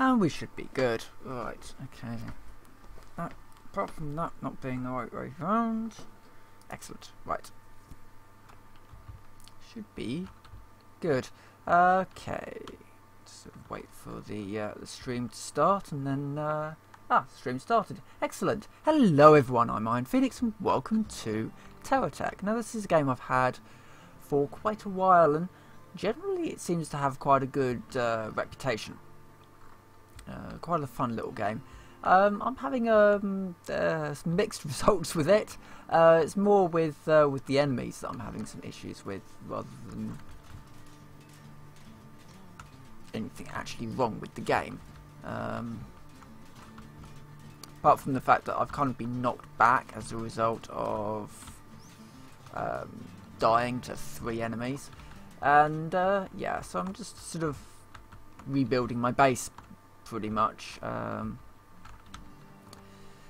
And we should be good. Right, okay. Apart from that not being the right way round. Excellent. Right. Should be good. Okay. Just wait for the stream to start and then... stream started. Excellent. Hello everyone, I'm Iron Phoenix and welcome to Terratech. Now this is a game I've had for quite a while and generally it seems to have quite a good reputation. Quite a fun little game. I'm having some mixed results with it. It's more with the enemies that I'm having some issues with, rather than anything actually wrong with the game. Apart from the fact that I've kind of been knocked back as a result of dying to 3 enemies, and yeah, so I'm just sort of rebuilding my base pretty much.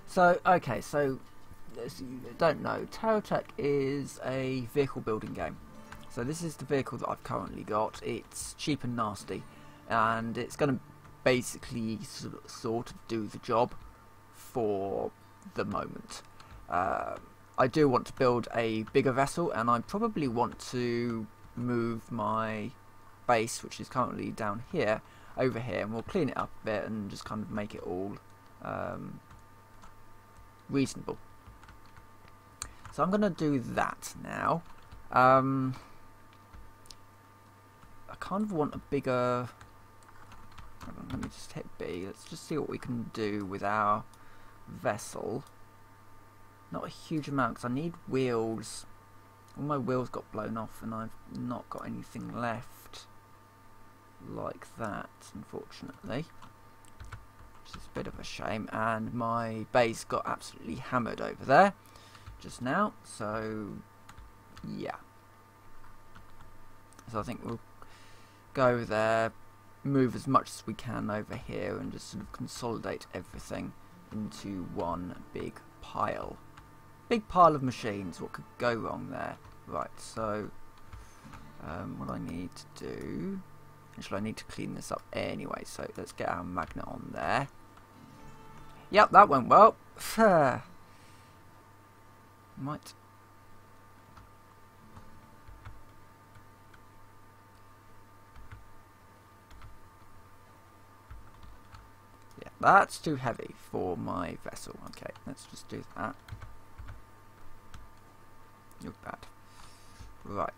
So okay, so as you don't know, Terratech is a vehicle building game. So this is the vehicle that I've currently got. It's cheap and nasty, and it's going to basically sort of do the job for the moment. I do want to build a bigger vessel, and I probably want to move my base, which is currently down here, over here, and we'll clean it up a bit and just kind of make it all reasonable. So I'm going to do that now. I kind of want a bigger... Hold on, let me just hit B. Let's just see what we can do with our vessel. Not a huge amount, because I need wheels. All my wheels got blown off and I've not got anything left like that, unfortunately, which is a bit of a shame. And my base got absolutely hammered over there just now, so yeah. So I think we'll go there, move as much as we can over here, and just sort of consolidate everything into one big pile. Big pile of machines. What could go wrong there? Right, so what I need to do... Actually, I need to clean this up anyway, so let's get our magnet on there. Yep, that went well. Might... Yeah, that's too heavy for my vessel. Okay, let's just do that. You're bad. Right,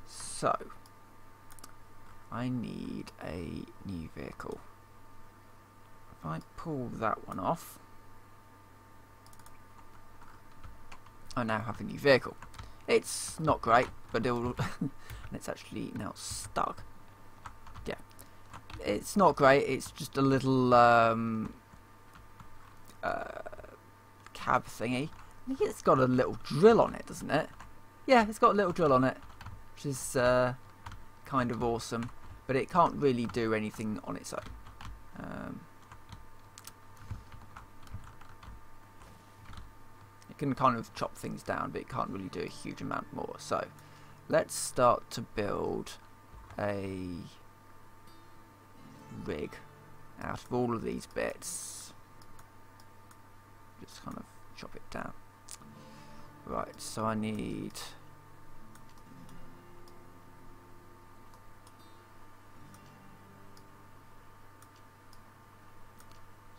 so I need a new vehicle. If I pull that one off, I now have a new vehicle. It's not great, but it'll and it's actually now stuck. Yeah, it's not great. It's just a little cab thingy. I think it's got a little drill on it, doesn't it? Yeah, it's got a little drill on it, which is kind of awesome, but it can't really do anything on its own. It can kind of chop things down, but it can't really do a huge amount more. So let's start to build a rig out of all of these bits. Just kind of chop it down. Right, so I need...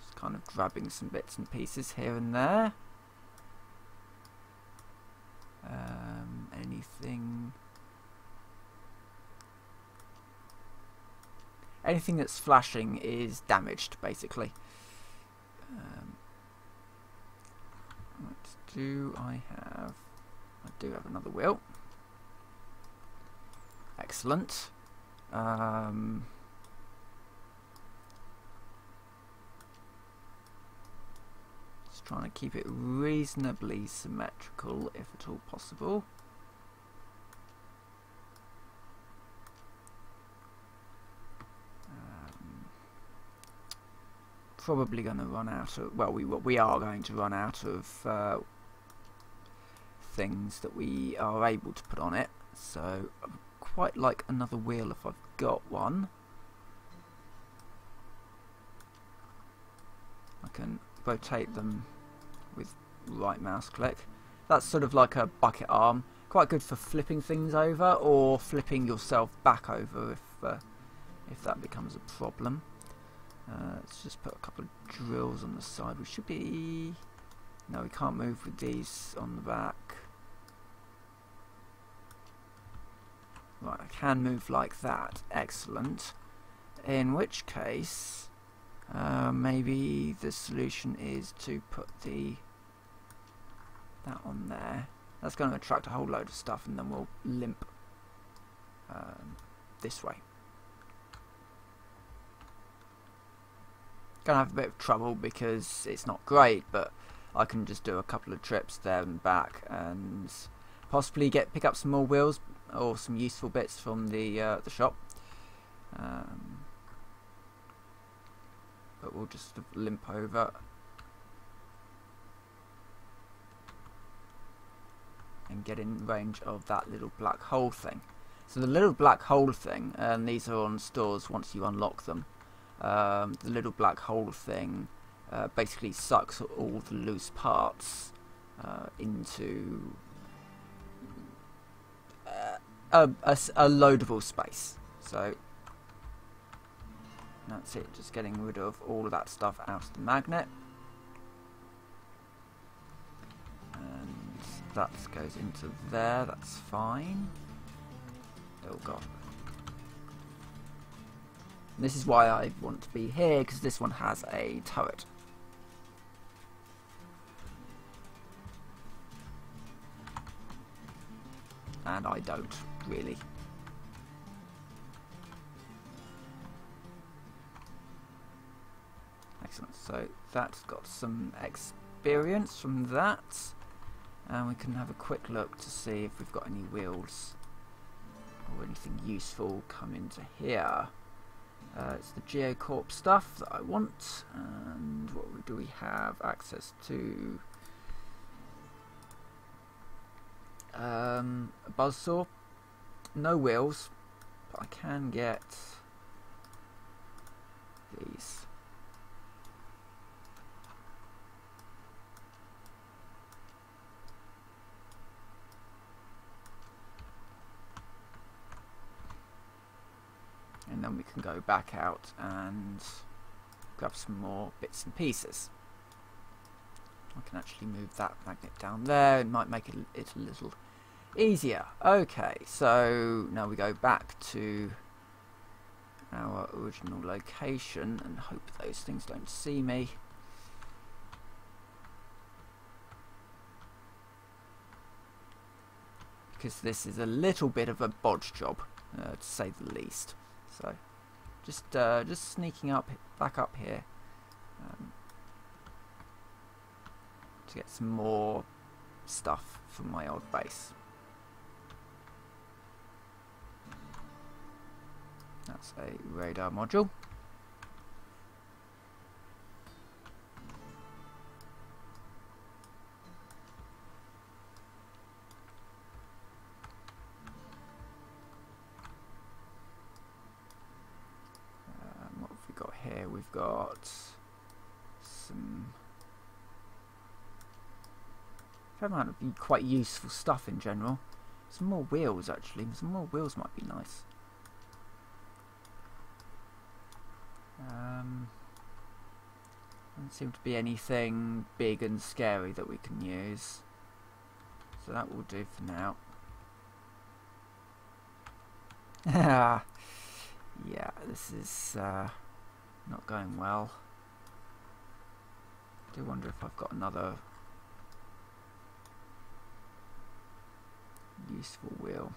Just kind of grabbing some bits and pieces here and there. Anything that's flashing is damaged, basically. What do I have? I do have another wheel. Excellent. Just trying to keep it reasonably symmetrical, if at all possible. Probably going to run out of, well, we are going to run out of things that we are able to put on it, so I'd quite like another wheel if I've got one. can rotate them with right mouse click. That's sort of like a bucket arm, quite good for flipping things over or flipping yourself back over if that becomes a problem. Let's just put a couple of drills on the side. We should be... No, we can't move with these on the back. Right, I can move like that. Excellent. In which case, maybe the solution is to put that on there. That's going to attract a whole load of stuff, and then we'll limp this way. Gonna have a bit of trouble because it's not great, but I can just do a couple of trips there and back, and possibly pick up some more wheels or some useful bits from the shop. But we'll just limp over and get in range of that little black hole thing. So the little black hole thing, and these are on stores once you unlock them. The little black hole thing basically sucks all the loose parts into a loadable space. So that's it, just getting rid of all of that stuff out of the magnet. And that goes into there, that's fine. Oh god. And this is why I want to be here, because this one has a turret. And I don't, really. Excellent, so that's got some experience from that. And we can have a quick look to see if we've got any wheels or anything useful come into here. It's the Geocorp stuff that I want, and what do we have access to? A buzzsaw, no wheels, but I can get these. And then we can go back out and grab some more bits and pieces. I can actually move that magnet down there. It might make it a little easier. Okay, so now we go back to our original location and hope those things don't see me. Because this is a little bit of a bodge job, to say the least. So, just sneaking back up here to get some more stuff from my old base. That's a radar module. What have we got here? We've got some fair amount of quite useful stuff in general. Some more wheels, actually. Some more wheels might be nice. Doesn't seem to be anything big and scary that we can use, so that will do for now. Yeah, this is not going well. I do wonder if I've got another useful wheel.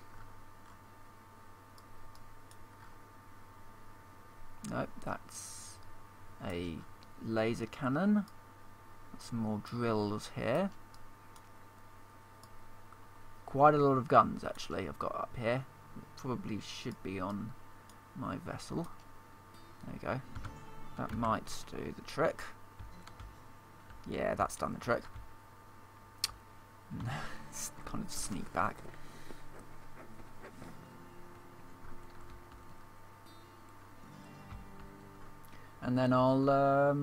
Nope, that's a laser cannon. Some more drills here. Quite a lot of guns actually I've got up here. Probably should be on my vessel. There you go. That might do the trick. Yeah, that's done the trick. Let's kind of sneak back. And then I'll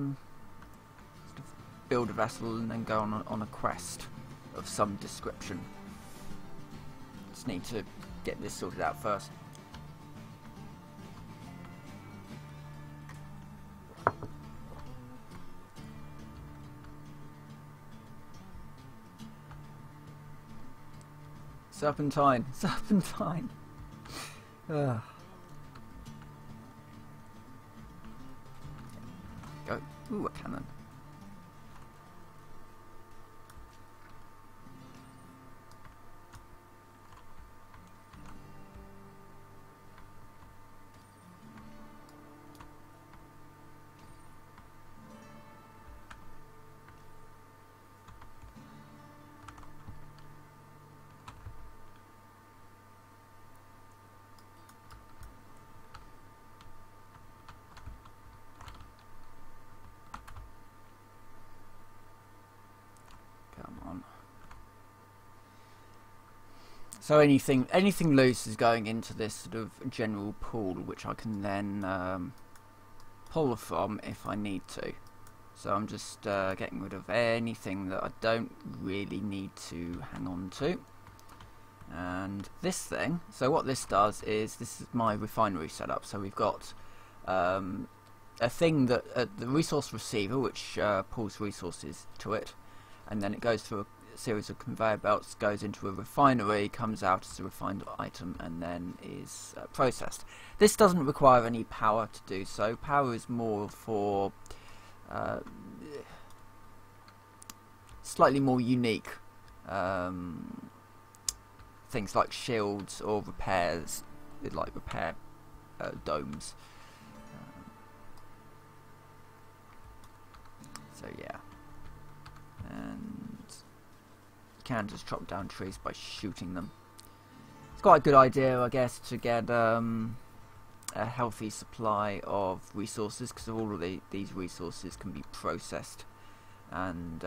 build a vessel and then go on a quest of some description. Just need to get this sorted out first. Serpentine, serpentine. Ugh. Go. Ooh, a cannon. So anything loose is going into this sort of general pool, which I can then pull from if I need to. So I'm just getting rid of anything that I don't really need to hang on to. And this thing, so what this does is, this is my refinery setup. So we've got a thing that the resource receiver, which pulls resources to it, and then it goes through a series of conveyor belts, goes into a refinery, comes out as a refined item, and then is processed. This doesn't require any power to do so. Power is more for slightly more unique things like shields or repairs, like repair domes. So yeah, and can just chop down trees by shooting them. It's quite a good idea, I guess, to get a healthy supply of resources, because all of these resources can be processed and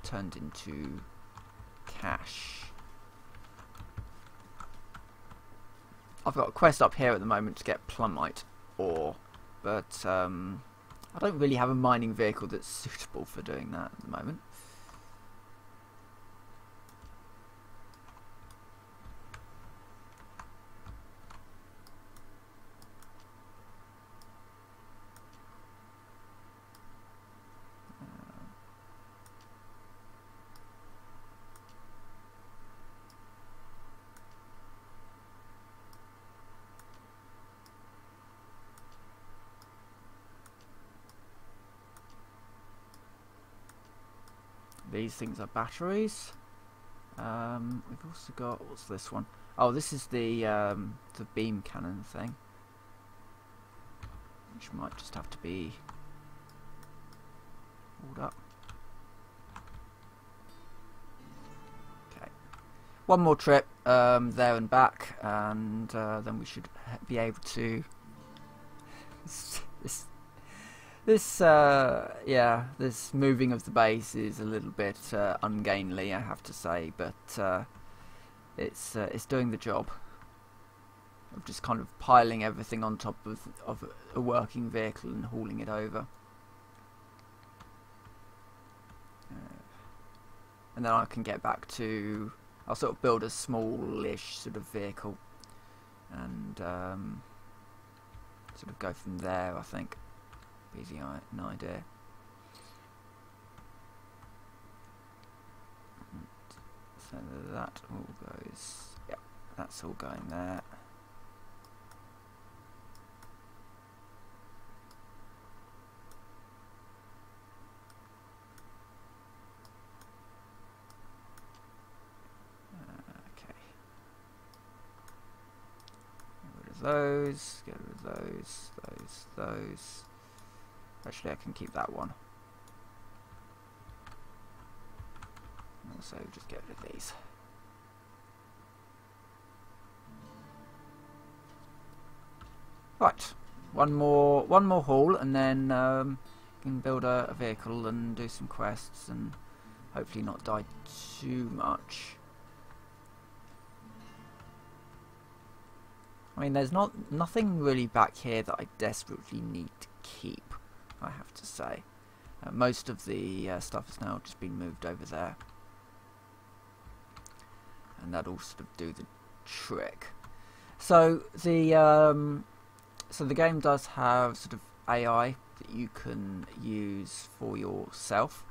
turned into cash. I've got a quest up here at the moment to get plumite ore, but I don't really have a mining vehicle that's suitable for doing that at the moment. These things are batteries. We've also got, what's this one? Oh, this is the beam cannon thing, which might just have to be pulled up. Okay, one more trip there and back, and then we should be able to. This moving of the base is a little bit ungainly, I have to say, but it's doing the job of just kind of piling everything on top of a working vehicle and hauling it over. And then I can get back to, I'll sort of build a smallish sort of vehicle and sort of go from there, I think. Easy an idea. So that all goes, yeah, that's all going there. Okay. Get rid of those, get rid of those. Actually, I can keep that one. Also, just get rid of these. Right, one more haul, and then you can build a vehicle and do some quests, and hopefully not die too much. I mean, there's nothing really back here that I desperately need to keep, I have to say. Most of the stuff has now just been moved over there, and that'll sort of do the trick. So the game does have sort of AI that you can use for yourself.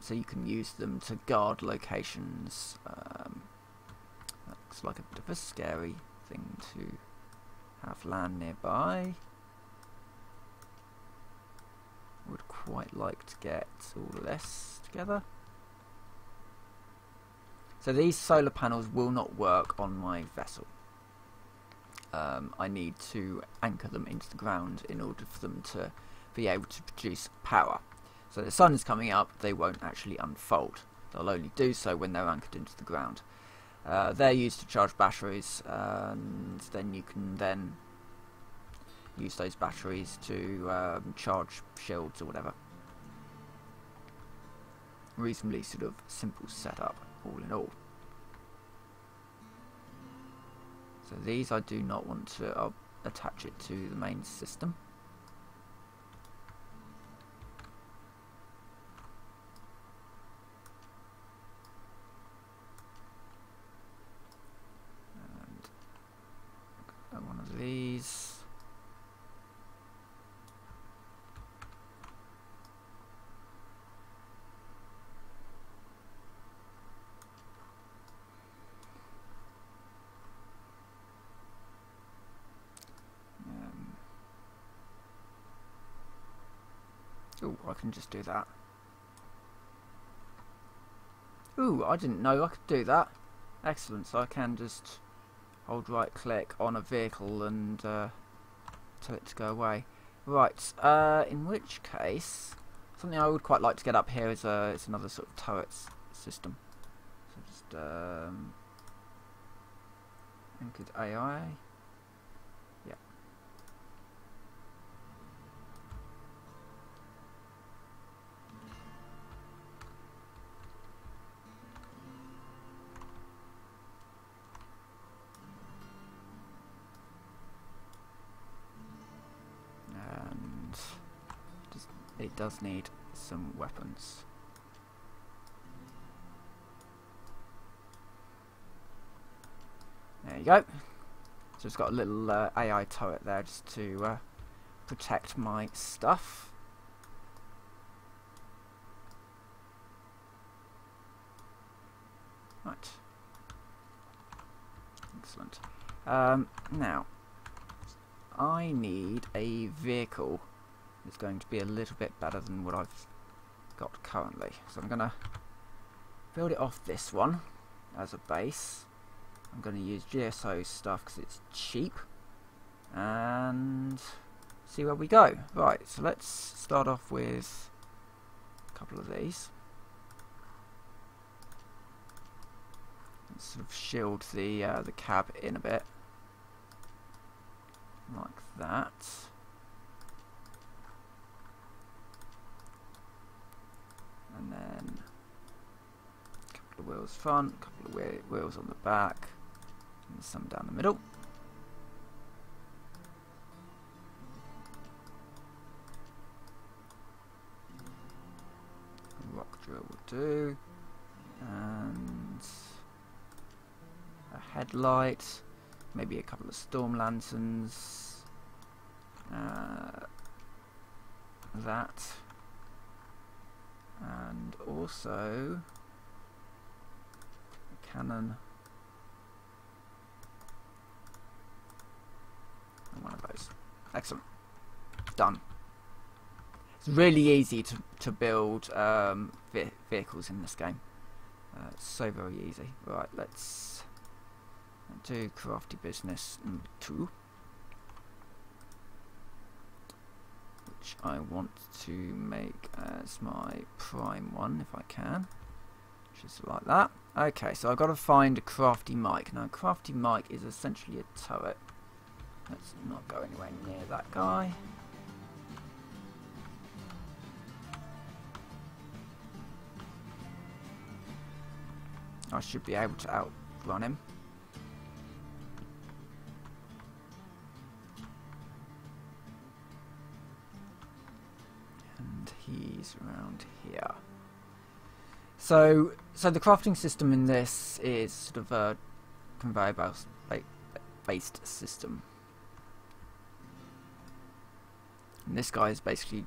So you can use them to guard locations. That looks like a bit of a scary thing to have land nearby. Would quite like to get all of this together. So these solar panels will not work on my vessel. I need to anchor them into the ground in order for them to be able to produce power. So the sun is coming up, they won't actually unfold. They'll only do so when they're anchored into the ground. They're used to charge batteries, and then you can then use those batteries to charge shields or whatever. Reasonably sort of simple setup, all in all. So these I do not want to attach it to the main system. And one of these. Oh, I can just do that. Ooh, I didn't know I could do that. Excellent, so I can just hold right click on a vehicle and tell it to go away. Right, in which case, something I would quite like to get up here is it's another sort of turret system. So just anchored AI. Yeah. It does need some weapons. There you go. So it's got a little AI turret there just to protect my stuff. Right. Excellent. Now, I need a vehicle that's going to be a little bit better than what I've got currently. So I'm going to build it off this one as a base. I'm going to use GSO stuff because it's cheap, and see where we go. Right, so let's start off with a couple of these. Let's sort of shield the cab in a bit, like that. And then a couple of wheels front, a couple of wheels on the back, and some down the middle. A rock drill will do, and a headlight, maybe a couple of storm lanterns, that. And also a cannon and one of those. Excellent. Done. It's really easy to build vehicles in this game. It's so very easy. Right, let's do crafty business number 2. Which I want to make as my prime one if I can, just like that. Okay, so I've got to find a crafty mic. Now, a crafty mic is essentially a turret. Let's not go anywhere near that guy. I should be able to outrun him. And and he's around here. So the crafting system in this is sort of a conveyor based system. And this guy is basically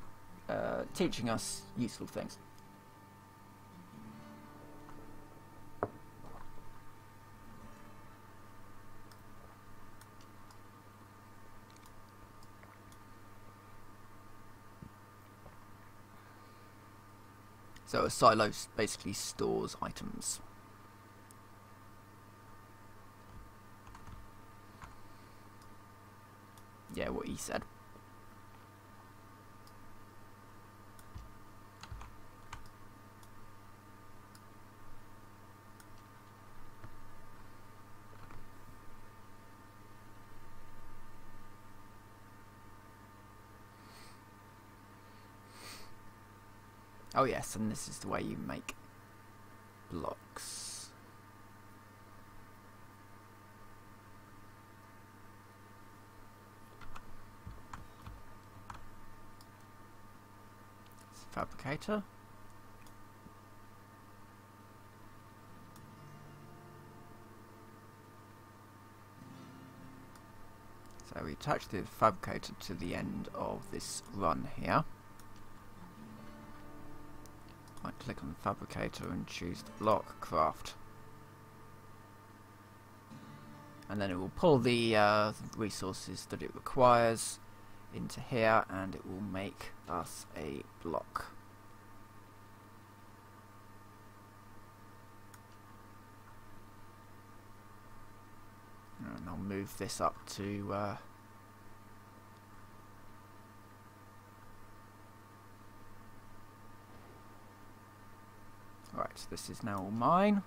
teaching us useful things. So a silo basically stores items. Yeah, what he said. Oh yes, and this is the way you make blocks. It's a fabricator. So we attach the fabricator to the end of this run here. Right click on the fabricator and choose the block craft, and then it will pull the resources that it requires into here, and it will make us a block. And I'll move this up to right, this is now all mine.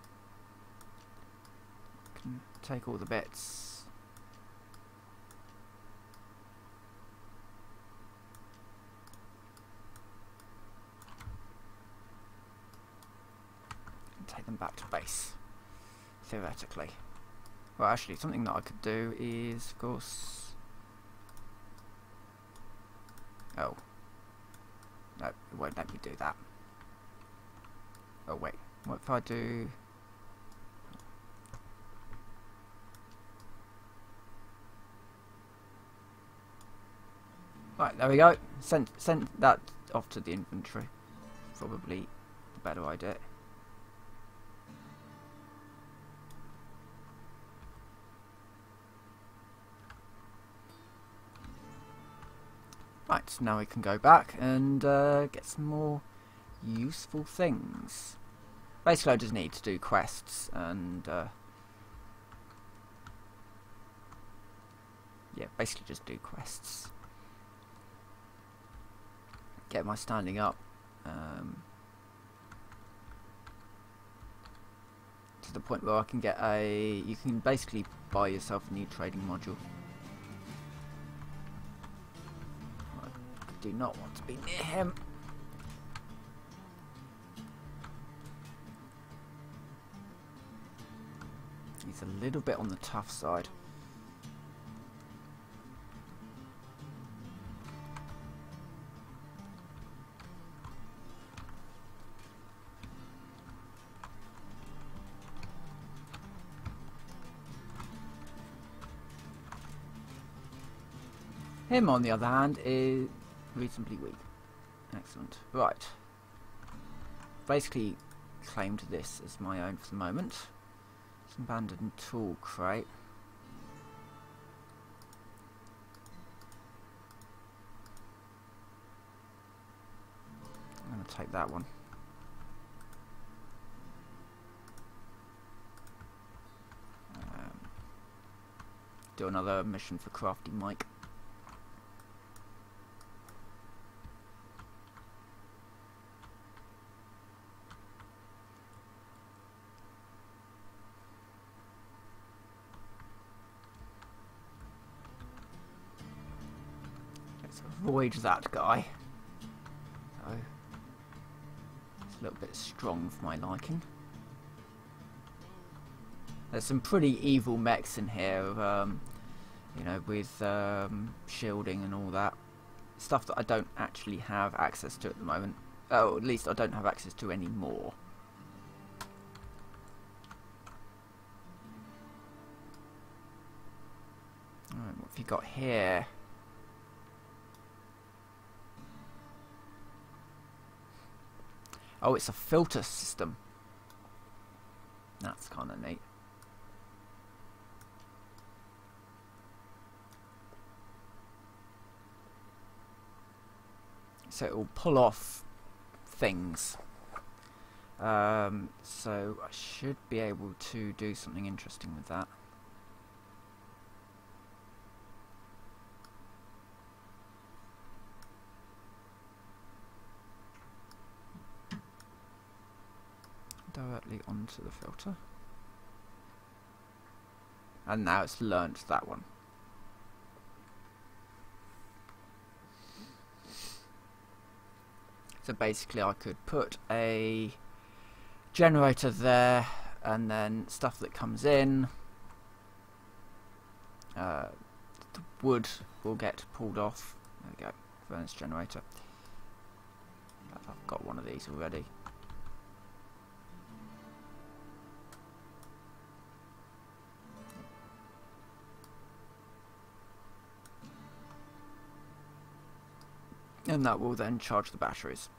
Can take all the bits. And take them back to base, theoretically. Well, actually, something that I could do is, of course... Oh. No, it won't let me do that. Oh wait, what if I do... Right, there we go. Send that off to the inventory. Probably the better idea. Right, so now we can go back and get some more useful things. Basically I just need to do quests and yeah, basically just do quests. Get my standing up to the point where I can get you can basically buy yourself a new trading module. I do not want to be near him. He's a little bit on the tough side. Him, on the other hand, is reasonably weak. Excellent. Right. Basically claimed this as my own for the moment. Abandoned tool crate. I'm going to take that one. Do another mission for Crafty Mike. Avoid that guy. So it's a little bit strong for my liking. There's some pretty evil mechs in here, you know, with shielding and all that. stuff that I don't actually have access to at the moment. Oh, at least I don't have access to anymore. Alright, what have you got here? Oh, it's a filter system. That's kind of neat. So it will pull off things. So I should be able to do something interesting with that. Directly onto the filter. And now it's learnt that one. So basically I could put a generator there, and then stuff that comes in, the wood will get pulled off. There we go, furnace generator. I've got one of these already. And that will then charge the batteries.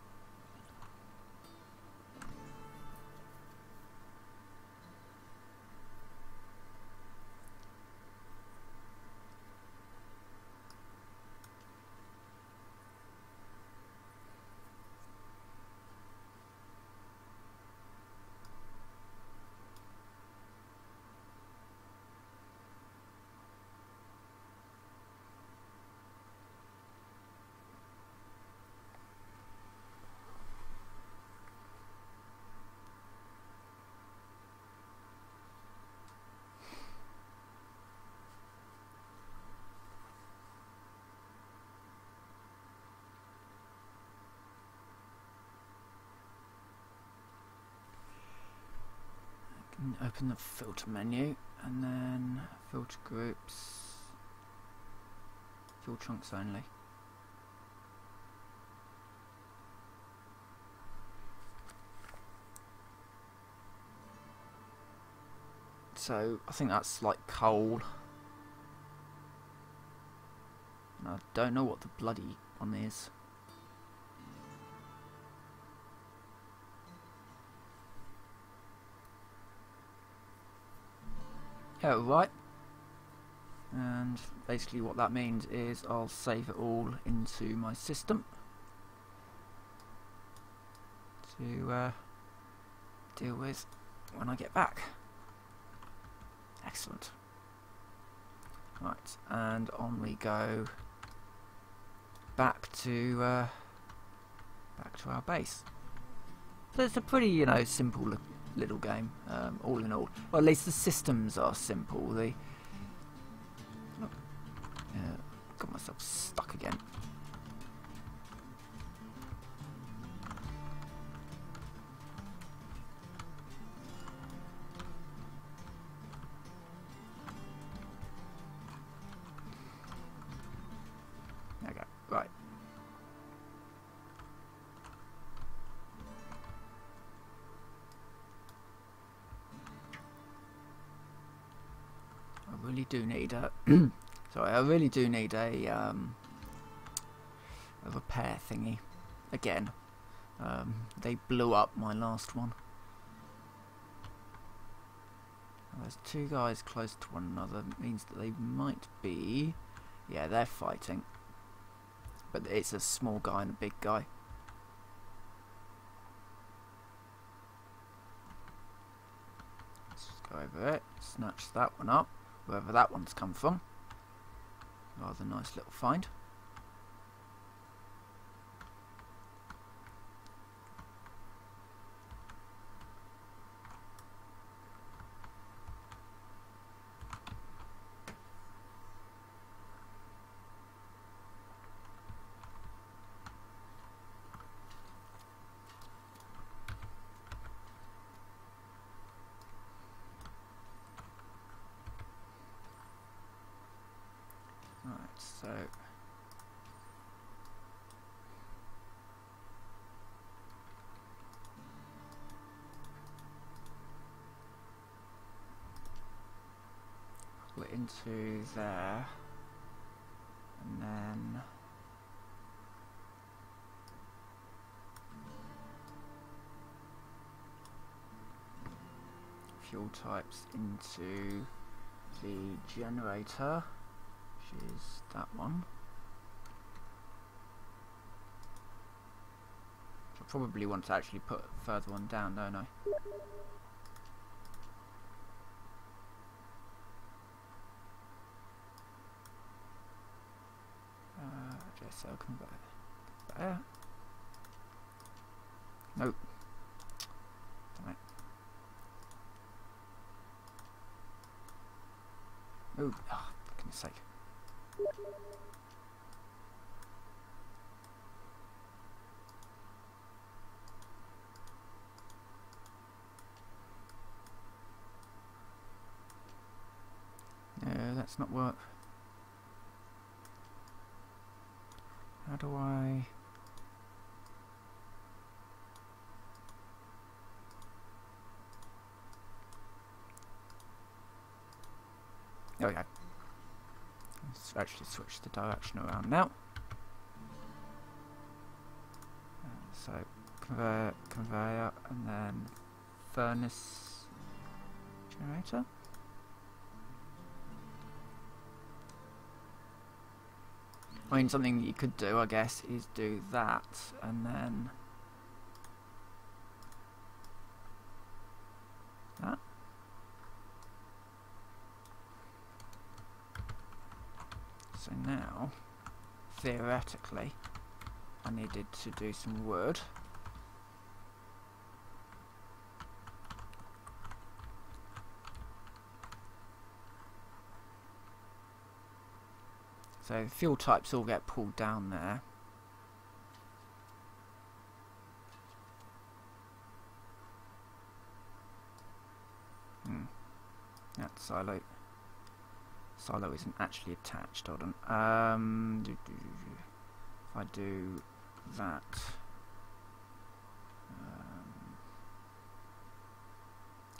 Open the filter menu, and then filter groups, fuel trunks only. So I think that's like coal. And I don't know what the bloody one is. Yeah, right. And basically what that means is I'll save it all into my system to deal with when I get back. Excellent. Right, and on we go back to our base. So it's a pretty, you know, simple little game, all in all. Well, at least the systems are simple. Got myself stuck again. Okay, right. I really do need a sorry, I really do need a repair thingy again. They blew up my last one. There's two guys close to one another. It means that they might be, yeah, they're fighting, but it's a small guy and a big guy. Let's just go over it, snatch that one up, wherever that one's come from. Rather nice little find. Right, so into there, and then fuel types into the generator, which is that one. I probably want to actually put a further one down, don't I? JSL conveyor. Nope. Damn it. Oh, for goodness sake. No, that's not work. How do I... There we go. Let's actually switch the direction around now. So conveyor and then furnace generator. I mean, something that you could do, I guess, is do that and then that. So now, theoretically, I needed to do some wood. So fuel types all get pulled down there. That silo isn't actually attached. Hold on. If I do that,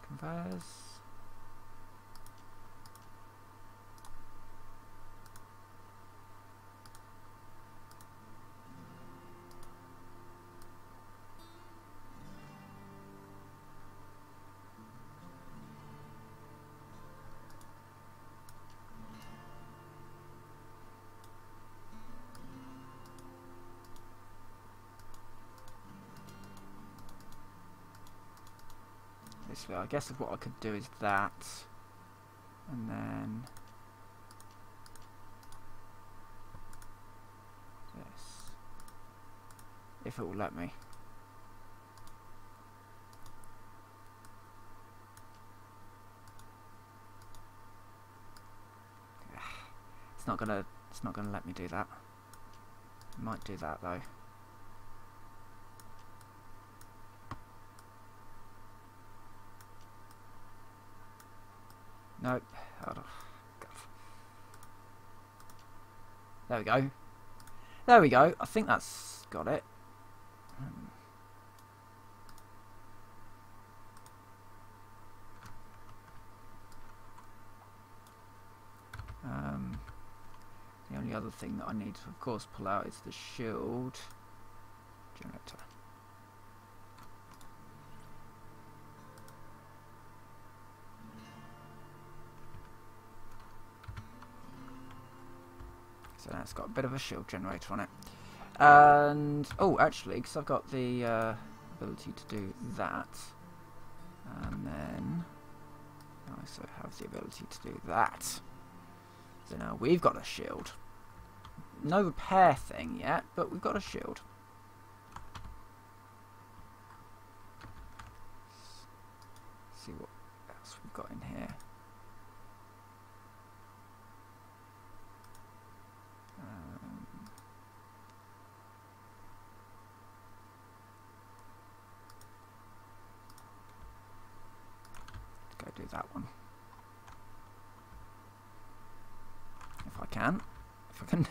conveyors. I guess what I could do is that, and then this, if it will let me. It's not gonna let me do that. It might do that though. Nope. Hold on. There we go. There we go. I think that's got it. The only other thing that I need to, of course, pull out is the shield generator. So now it's got a bit of a shield generator on it. And, oh, actually, because I've got the ability to do that. And then I also have the ability to do that. So now we've got a shield. No repair thing yet, but we've got a shield. Let's see what else we've got in here. Go do that one.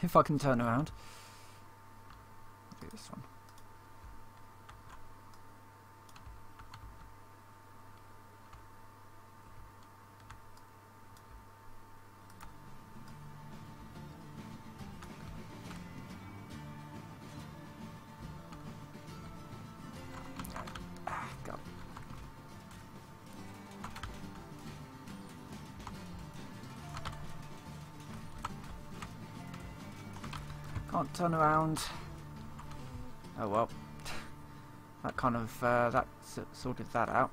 If I can turn around. I'll do this one. Can't turn around. Oh well. That kind of that sorted that out.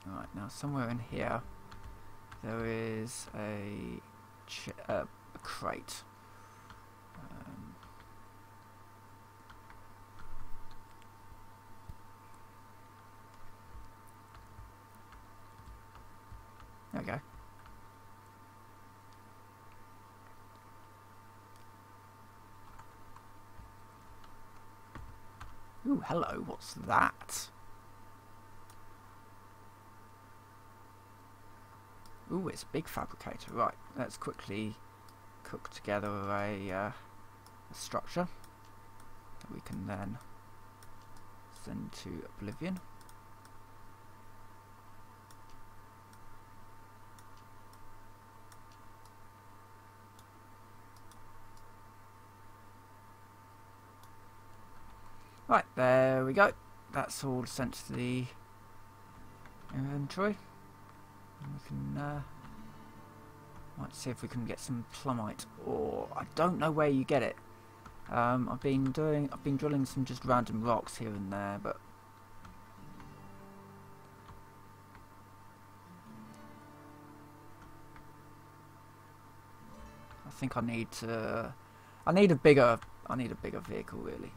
Right, now somewhere in here there is a crate. There we go. Ooh, hello, what's that? Ooh, it's a big fabricator. Right, let's quickly cook together a structure that we can then send to oblivion. Right, there we go. That's all sent to the inventory. And we can might see if we can get some plumite ore. I don't know where you get it. I've been drilling some just random rocks here and there, but I think I need a bigger vehicle really.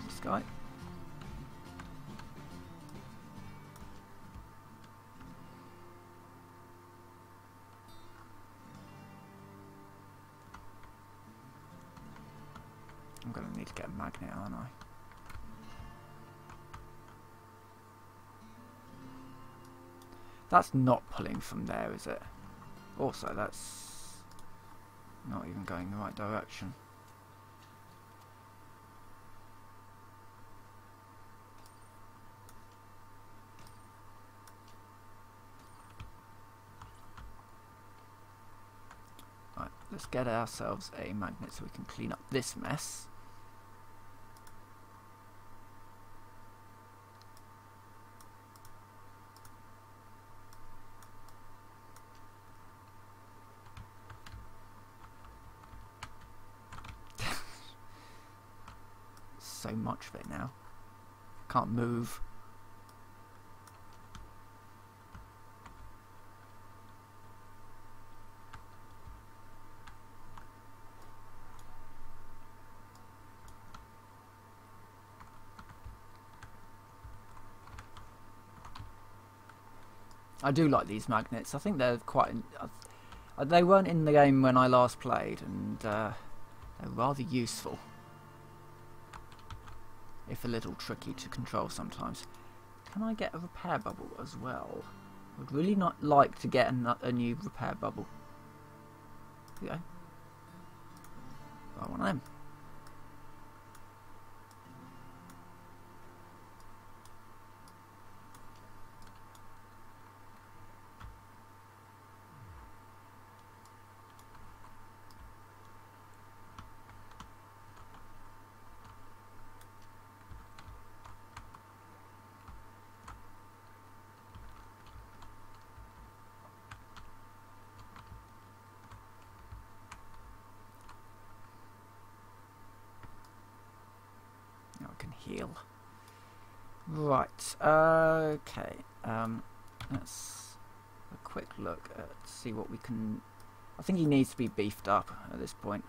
This guy. I'm going to need to get a magnet, aren't I? That's not pulling from there, is it? Also, that's not even going the right direction. Right, let's get ourselves a magnet so we can clean up this mess. So much of it now. Can't move. I do like these magnets. I think they're quite. They weren't in the game when I last played, and they're rather useful. If a little tricky to control sometimes. Can I get a repair bubble as well? I would really not like to get a new repair bubble. Here we go. Buy one of them. Now I can heal. Right, okay. Let's have a quick look at see what we can. I think he needs to be beefed up at this point.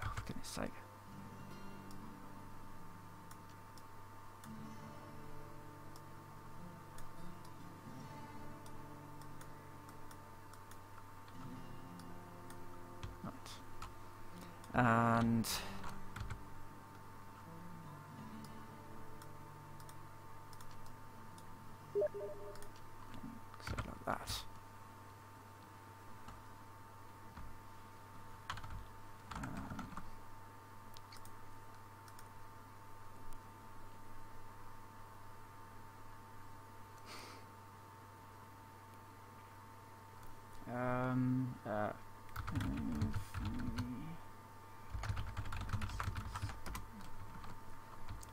Oh, for goodness sake. and so like that.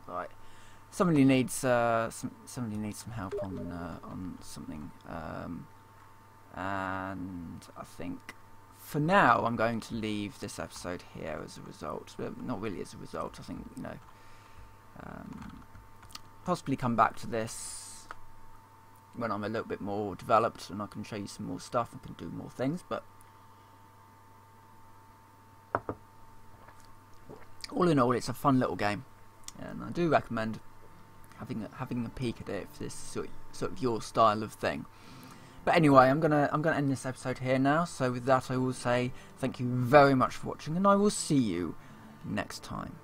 Right. Somebody needs some help on something, and I think for now I'm going to leave this episode here as a result. But not really as a result. I think, you know, possibly come back to this when I'm a little bit more developed and I can show you some more stuff and can do more things. But all in all, it's a fun little game, and I do recommend having a peek at it if this is sort of your style of thing. But anyway, I'm gonna end this episode here now. So with that, I will say thank you very much for watching, and I will see you next time.